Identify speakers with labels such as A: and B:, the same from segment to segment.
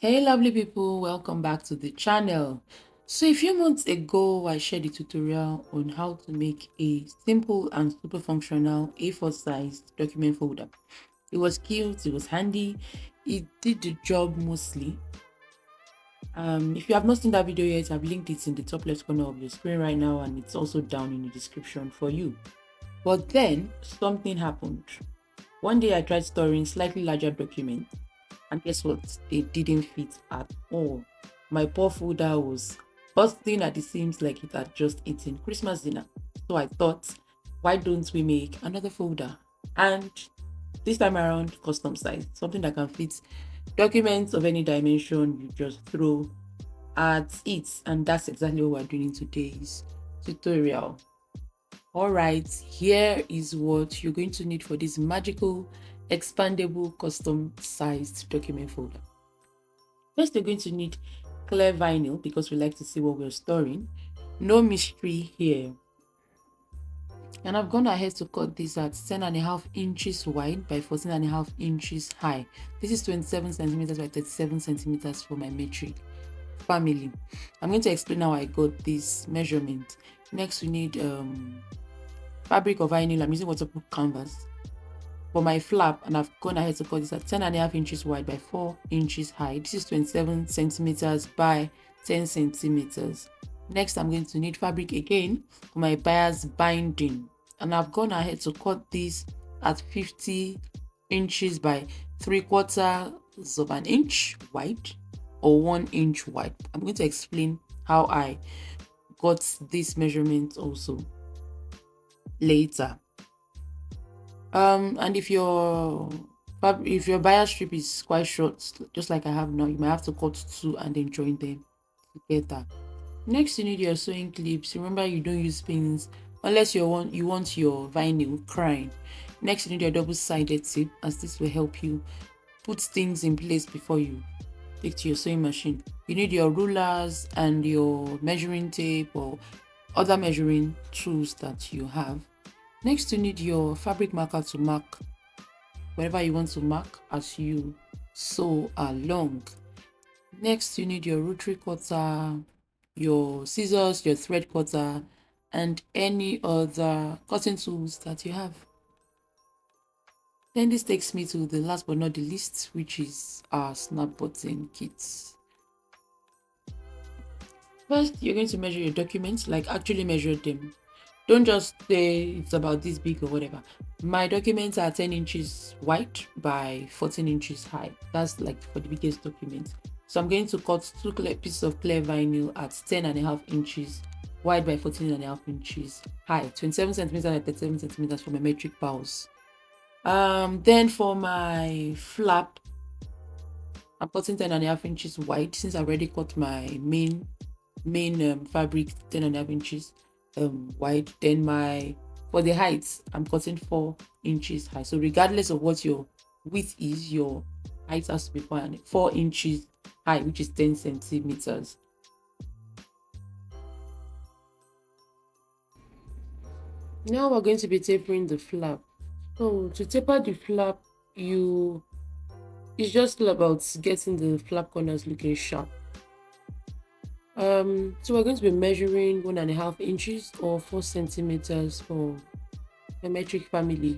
A: Hey lovely people, welcome back to the channel. So a few months ago, I shared a tutorial on how to make a simple and super functional A4 sized document folder. It was cute, it was handy, it did the job mostly. If you have not seen that video yet, I've linked it in the top left corner of your screen right now, and it's also down in the description for you. But then something happened. One day I tried storing slightly larger documents, and guess what? They didn't fit at all. My poor folder was busting at the seams like it had just eaten Christmas dinner. So I thought, why don't we make another folder? And this time around, custom size, something that can fit documents of any dimension, you just throw at it. And that's exactly what we're doing in today's tutorial. All right, here is what you're going to need for this magical, expandable, custom sized document folder. First, you're going to need clear vinyl because we like to see what we're storing. No mystery here. And I've gone ahead to cut this at 10.5 inches wide by 14.5 inches high. This is 27 centimeters by 37 centimeters for my metric family. I'm going to explain how I got this measurement. Next, we need fabric or vinyl. I'm using waterproof canvas for my flap, and I've gone ahead to cut this at 10.5 inches wide by 4 inches high. This is 27 centimeters by 10 centimeters. Next, I'm going to need fabric again for my bias binding, and I've gone ahead to cut this at 50 inches by 3/4 of an inch wide or 1 inch wide. I'm going to explain how I got this measurement also later. And if your bias strip is quite short, just like I have now, you might have to cut two and then join them together. Next, you need your sewing clips. Remember, you don't use pins unless you want your vinyl crying. Next, you need your double-sided tip, as this will help you put things in place before you take to your sewing machine. You need your rulers and your measuring tape or other measuring tools that you have. Next, you need your fabric marker to mark wherever you want to mark as you sew along. Next, you need your rotary cutter, your scissors, your thread cutter, and any other cutting tools that you have. Then this takes me to the last but not the least, which is our snap button kits. First, you're going to measure your documents, like actually measure them. Don't just say it's about this big or whatever. My documents are 10 inches wide by 14 inches high. That's like for the biggest document. So I'm going to cut two pieces of clear vinyl at 10.5 inches wide by 14.5 inches high, 27 centimeters and 37 centimeters for my metric pounds. Then for my flap, I'm cutting 10.5 inches wide since I already cut my main fabric 10.5 inches wide. Then for the height, I'm cutting 4 inches high. So regardless of what your width is, your height has to be 4 inches high, which is 10 centimeters. Now we're going to be tapering the flap. So to taper the flap, it's just about getting the flap corners looking sharp. So we're going to be measuring 1.5 inches or 4 centimeters for the metric family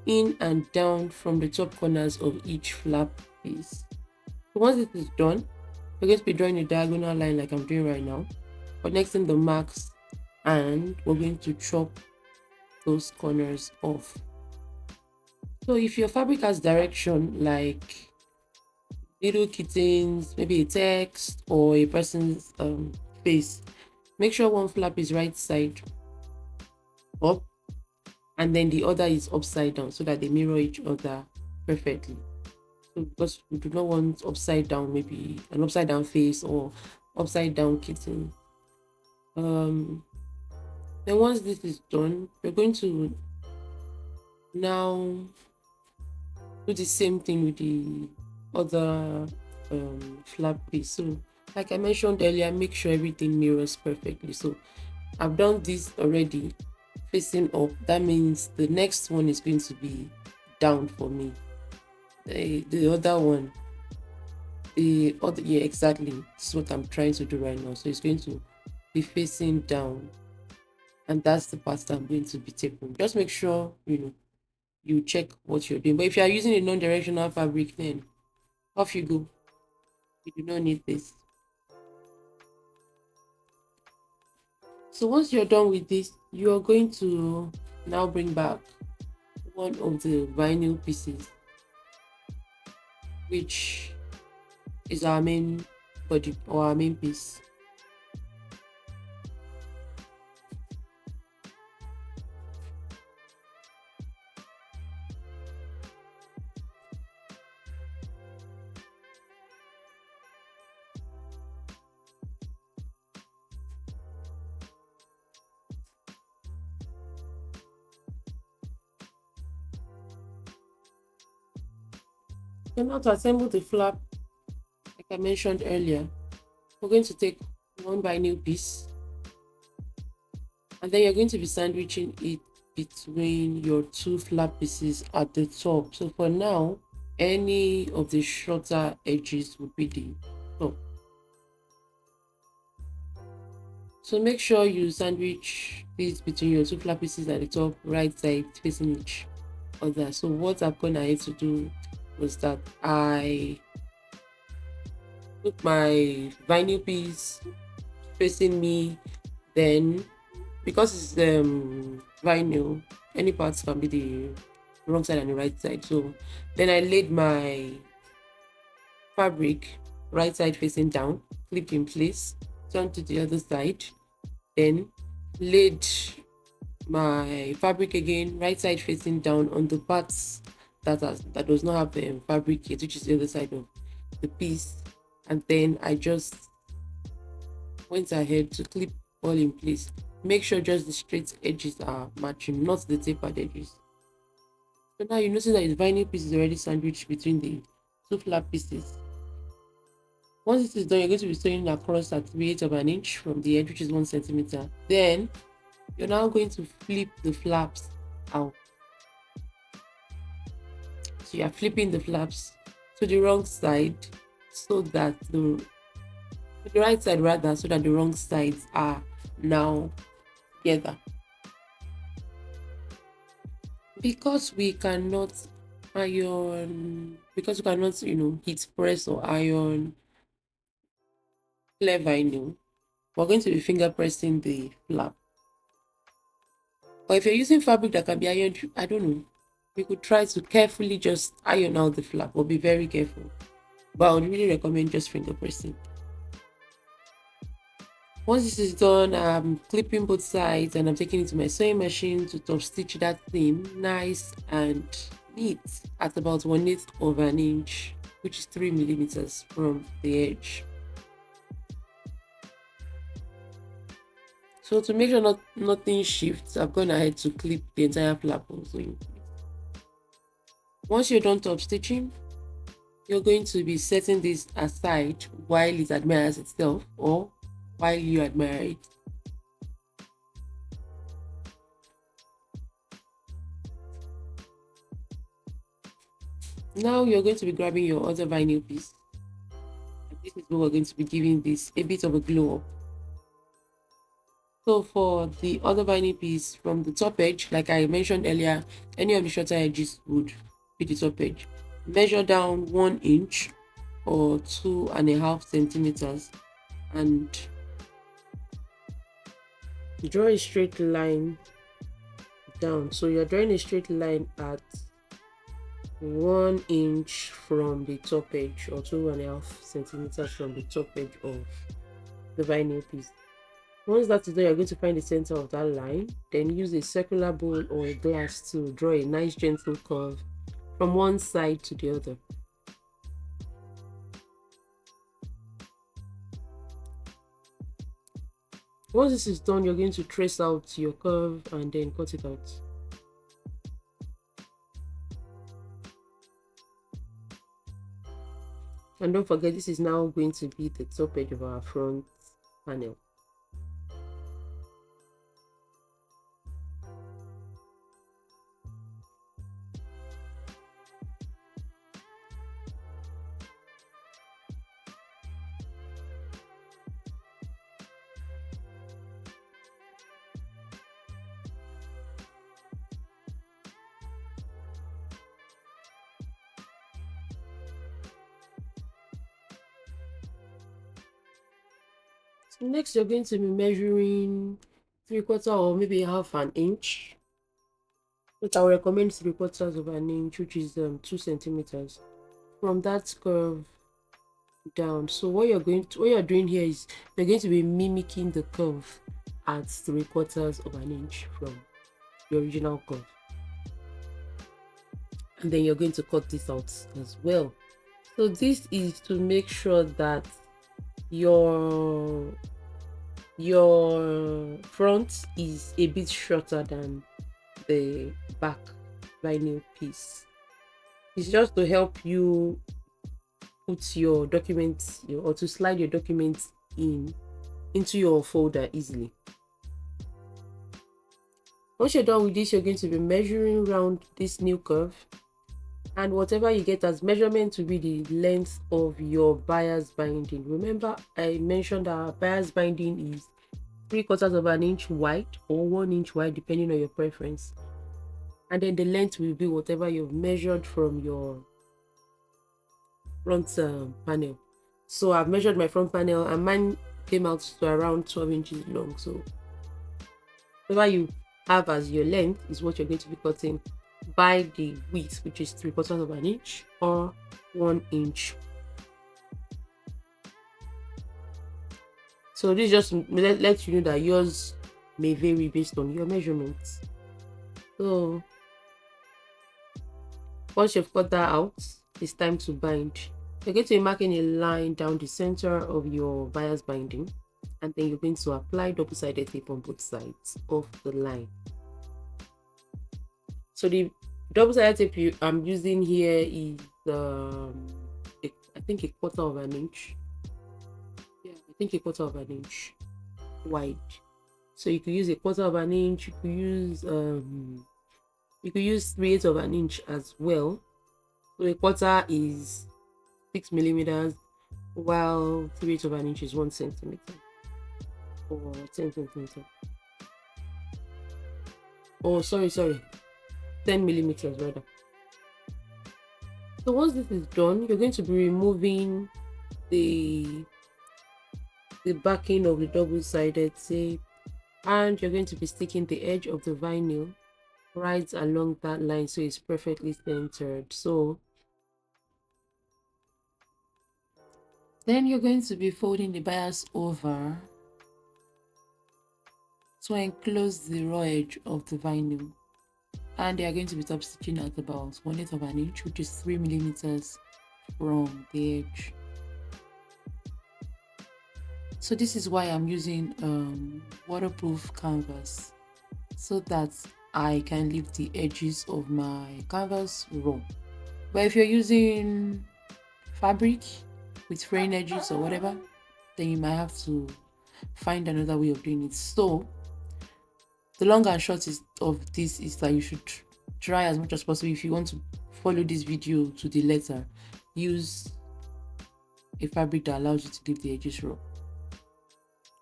A: in and down from the top corners of each flap piece. So once this is done, we're going to be drawing a diagonal line like I'm doing right now, connecting the marks, and we're going to chop those corners off. So if your fabric has direction like little kittens, maybe a text or a person's face, make sure one flap is right side up and then the other is upside down so that they mirror each other perfectly. So because we do not want upside down, maybe an upside down face or upside down kitten. Then once this is done, we're going to now do the same thing with the other flap piece. So like I mentioned earlier, make sure everything mirrors perfectly. So I've done this already facing up. That means the next one is going to be down for me. The other one the other, yeah, exactly. This is what I'm trying to do right now. So it's going to be facing down, and that's the part that I'm going to be tapering. Just make sure you check what you're doing. But if you are using a non-directional fabric, then off you go. You do not need this. So once you're done with this, you are going to now bring back one of the vinyl pieces, which is our main body or our main piece. So now to assemble the flap, like I mentioned earlier, we're going to take one vinyl piece, and then you're going to be sandwiching it between your two flap pieces at the top. So for now, any of the shorter edges would be the top. So make sure you sandwich this between your two flap pieces at the top, right side facing each other. So what I've gone ahead to do was that I took my vinyl piece facing me, then because it's vinyl, any parts can be the wrong side and the right side. So then I laid my fabric right side facing down, clipped in place, turned to the other side, then laid my fabric again right side facing down on the parts that does not have fabric yet, which is the other side of the piece, and then I just went ahead to clip all in place. Make sure just the straight edges are matching, not the tapered edges. So now you notice that the vinyl piece is already sandwiched between the two flap pieces. Once this is done, you're going to be sewing across at 3/8 of an inch from the edge, which is 1 centimeter. Then you're now going to flip the flaps out. So you're flipping the flaps to the wrong side so that the right side rather, so that the wrong sides are now together. Because we cannot because we cannot, heat press or iron clear vinyl, we're going to be finger pressing the flap. Or if you're using fabric that can be ironed, I don't know, we could try to carefully just iron out the flap, but be very careful. But I would really recommend just finger pressing. Once this is done, I'm clipping both sides and I'm taking it to my sewing machine to top stitch that seam nice and neat at about 1/8 of an inch, which is 3 millimeters from the edge. So to make sure nothing shifts, I've gone ahead to clip the entire flap also in place. Once you're done top stitching, you're going to be setting this aside while it admires itself or while you admire it. Now you're going to be grabbing your other vinyl piece. And this is where we're going to be giving this a bit of a glow up. So for the other vinyl piece, from the top edge, like I mentioned earlier, any of the shorter edges would be the top edge. Measure down 1 inch or 2.5 centimeters and draw a straight line down. So you're drawing a straight line at 1 inch from the top edge or 2.5 centimeters from the top edge of the vinyl piece. Once that is done, you're going to find the center of that line, then use a circular bowl or a glass to draw a nice gentle curve from one side to the other. Once this is done, you're going to trace out your curve and then cut it out. And don't forget, this is now going to be the top edge of our front panel.
B: So next, you're going to be measuring 3/4 or maybe half an inch. But I will recommend 3/4 of an inch, which is 2 centimeters. From that curve down. So what you're doing here is you're going to be mimicking the curve at 3/4 of an inch from the original curve. And then you're going to cut this out as well. So this is to make sure that your your front is a bit shorter than the back vinyl piece. It's just to help you put your documents or to slide your documents in into your folder easily. Once you're done with this, you're going to be measuring around this new curve, and whatever you get as measurement will be the length of your bias binding. Remember, I mentioned that bias binding is 3/4 of an inch wide or 1 inch wide, depending on your preference. And then the length will be whatever you've measured from your front panel. So I've measured my front panel and mine came out to around 12 inches long. So whatever you have as your length is what you're going to be cutting by the width, which is 3/4 of an inch or 1 inch. So this just let you know that yours may vary based on your measurements. So once you've cut that out, it's time to bind. You're going to be marking a line down the center of your bias binding, and then you're going to apply double-sided tape on both sides of the line. So the double-sided tape I'm using here is I think a quarter of an inch. Yeah, I think a quarter of an inch wide. So you could use a quarter of an inch. You could use 3/8 of an inch as well. So a quarter is 6 millimeters, while 3/8 of an inch is 1 centimeter or 10 centimeter. Oh, sorry, 10 millimeters rather. So once this is done, you're going to be removing the backing of the double-sided tape, and you're going to be sticking the edge of the vinyl right along that line so it's perfectly centered. So
A: Then you're going to be folding the bias over to enclose the raw edge of the vinyl. And they are going to be top stitching at about 1/8 of an inch, which is 3 millimeters from the edge. So this is why I'm using waterproof canvas, so that I can leave the edges of my canvas raw. But if you're using fabric with fraying edges or whatever, then you might have to find another way of doing it. So the long and short of this is that you should try as much as possible. If you want to follow this video to the letter, use a fabric that allows you to leave the edges raw.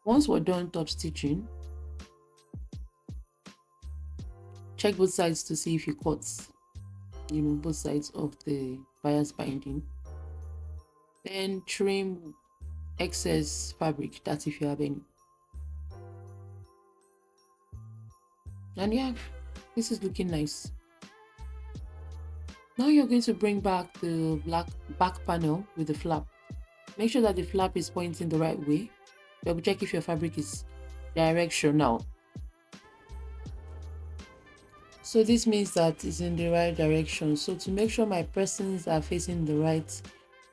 A: Once we're done top stitching, check both sides to see if you cut both sides of the bias binding. Then trim excess fabric, that's if you have any. And yeah, this is looking nice. Now you're going to bring back the black back panel with the flap. Make sure that the flap is pointing the right way. Double check if your fabric is directional. So this means that it's in the right direction. So to make sure my pressings are facing the right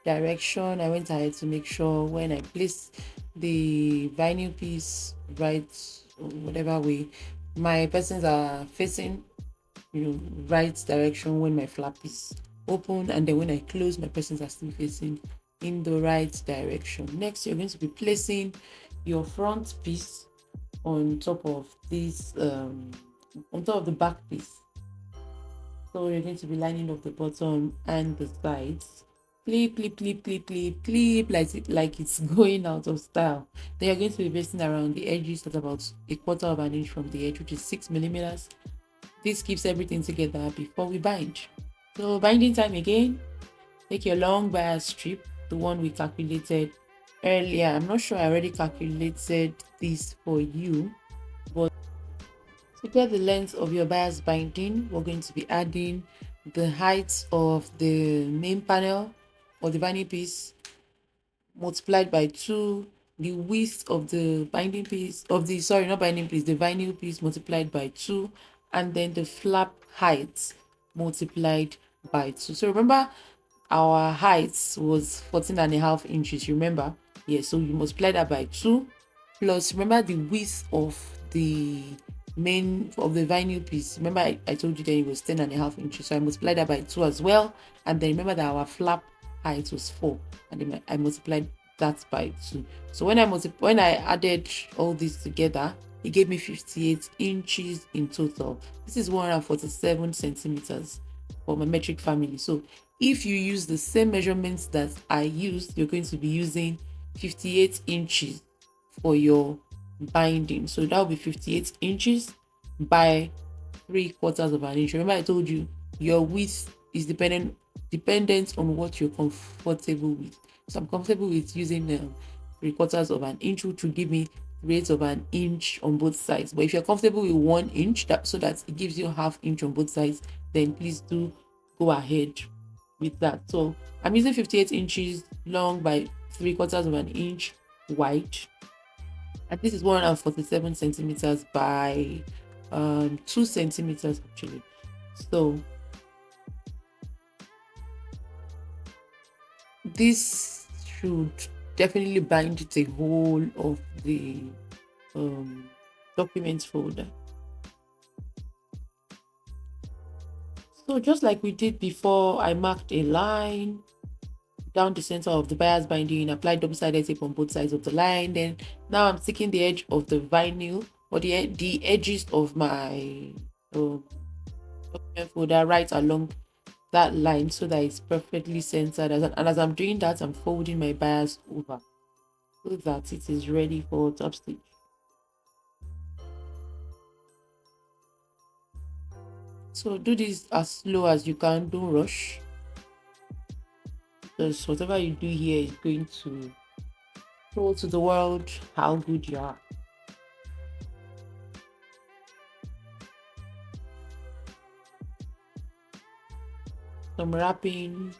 A: direction, I went ahead to make sure when I place the vinyl piece right, whatever way, my pressings are facing right direction when my flap is open, and then when I close, my pressings are still facing in the right direction. Next, you're going to be placing your front piece on top of this on top of the back piece. So you're going to be lining up the bottom and the sides. Clip, clip, clip, clip, clip, clip, like it's going out of style. Then you're going to be basting around the edges at about a quarter of an inch from the edge, which is 6 millimeters. This keeps everything together before we bind. So binding time again, take your long bias strip, the one we calculated earlier. I'm not sure I already calculated this for you, but to get the length of your bias binding, we're going to be adding the height of the main panel or the vinyl piece multiplied by 2, the width of the binding piece of the, sorry, not binding piece, the vinyl piece multiplied by 2, and then the flap height multiplied by 2. So remember, our height was 14.5 inches, remember? Yeah, so you multiply that by 2, plus remember the width of the main of the vinyl piece. Remember, I told you that it was 10.5 inches, so I multiplied that by 2 as well. And then remember that our flap height was 4, and then I multiplied that by 2. So when I added all this together, it gave me 58 inches in total. This is 147 centimeters for my metric family. So if you use the same measurements that I used, you're going to be using 58 inches for your binding. So that will be 58 inches by 3/4 of an inch. Remember, I told you your width is dependent on what you're comfortable with. So I'm comfortable with using 3/4 of an inch, which will give me 3/8 of an inch on both sides. But if you're comfortable with 1 inch, so that it gives you half inch on both sides, then please do go ahead with that. So I'm using 58 inches long by 3/4 of an inch wide, and this is 147 centimeters by 2 centimeters actually. So this should definitely bind the whole of the um, document folder. So just like we did before, I marked a line down the center of the bias binding, applied double-sided tape on both sides of the line. Then now I'm taking the edge of the vinyl, or the edges of my document folder right along that line, so that it's perfectly centered. And as I'm doing that, I'm folding my bias over so that it is ready for top stitch. So do this as slow as you can, don't rush, because whatever you do here is going to show to the world how good you are. So I'm wrapping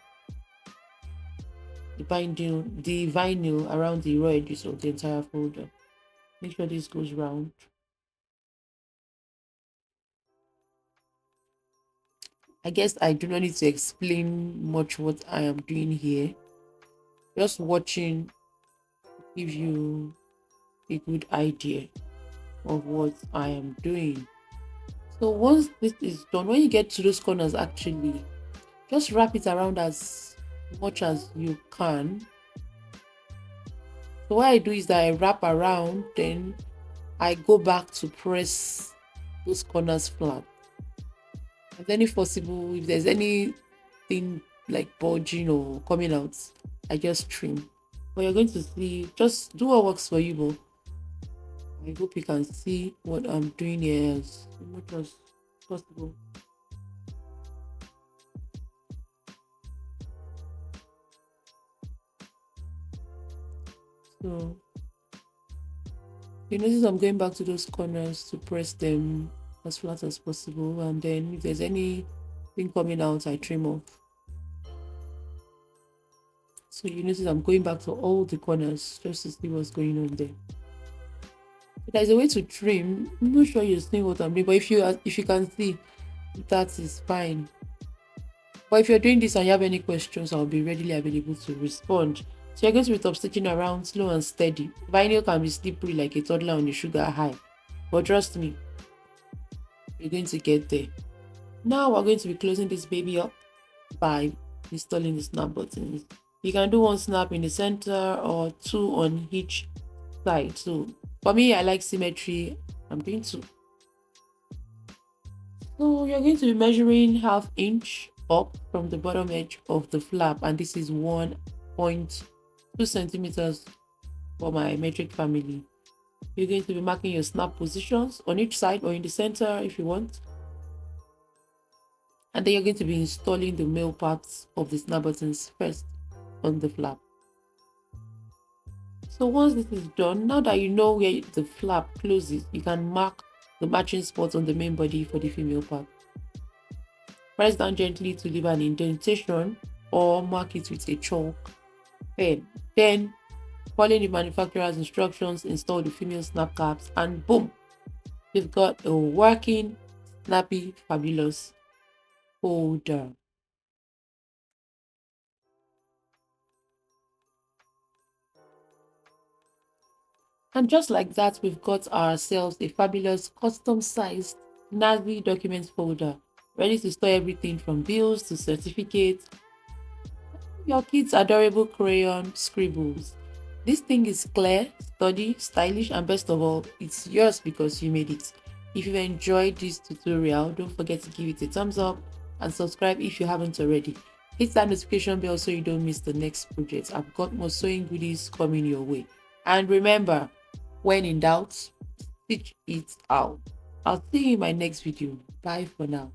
A: the vinyl around the raw edges of the entire folder. Make sure this goes round. I guess I do not need to explain much what I am doing here. Just watching give you a good idea of what I am doing. So once this is done, when you get to those corners, actually just wrap it around as much as you can. So what I do is that I wrap around, then I go back to press those corners flat. And then if possible, if there's anything like bulging or coming out, I just trim. But you're going to see, just do what works for you, but I hope you can see what I'm doing here as much as possible. So you notice I'm going back to those corners to press them as flat as possible, and then if there's anything coming out, I trim off. So you notice I'm going back to all the corners just to see what's going on there. There's a way to trim. I'm not sure you're seeing what I'm doing, but if you can see, that is fine. But if you're doing this and you have any questions, I'll be readily available to respond. So you're going to be top stitching around slow and steady. Vinyl can be slippery like a toddler on a sugar high, but trust me, you're going to get there. Now we're going to be closing this baby up by installing the snap buttons. You can do one snap in the center or 2 on each side. So for me, I like symmetry. I'm doing 2. So you're going to be measuring 1/2 inch up from the bottom edge of the flap, and this is 1.2 centimeters for my metric family. You're going to be marking your snap positions on each side or in the center if you want. And then you're going to be installing the male parts of the snap buttons first on the flap. So once this is done, now that you know where the flap closes, you can mark the matching spot on the main body for the female part. Press down gently to leave an indentation or mark it with a chalk pen. Then, following the manufacturer's instructions, install the female snap caps and boom, you've got a working, snappy, fabulous folder. And just like that, we've got ourselves a fabulous custom-sized Nazi documents folder, ready to store everything from bills to certificates, your kids' adorable crayon scribbles. This thing is clear, sturdy, stylish, and best of all, it's yours because you made it. If you've enjoyed this tutorial, don't forget to give it a thumbs up and subscribe if you haven't already. Hit that notification bell so you don't miss the next project. I've got more sewing goodies coming your way. And remember, when in doubt, stitch it out. I'll see you in my next video. Bye for now.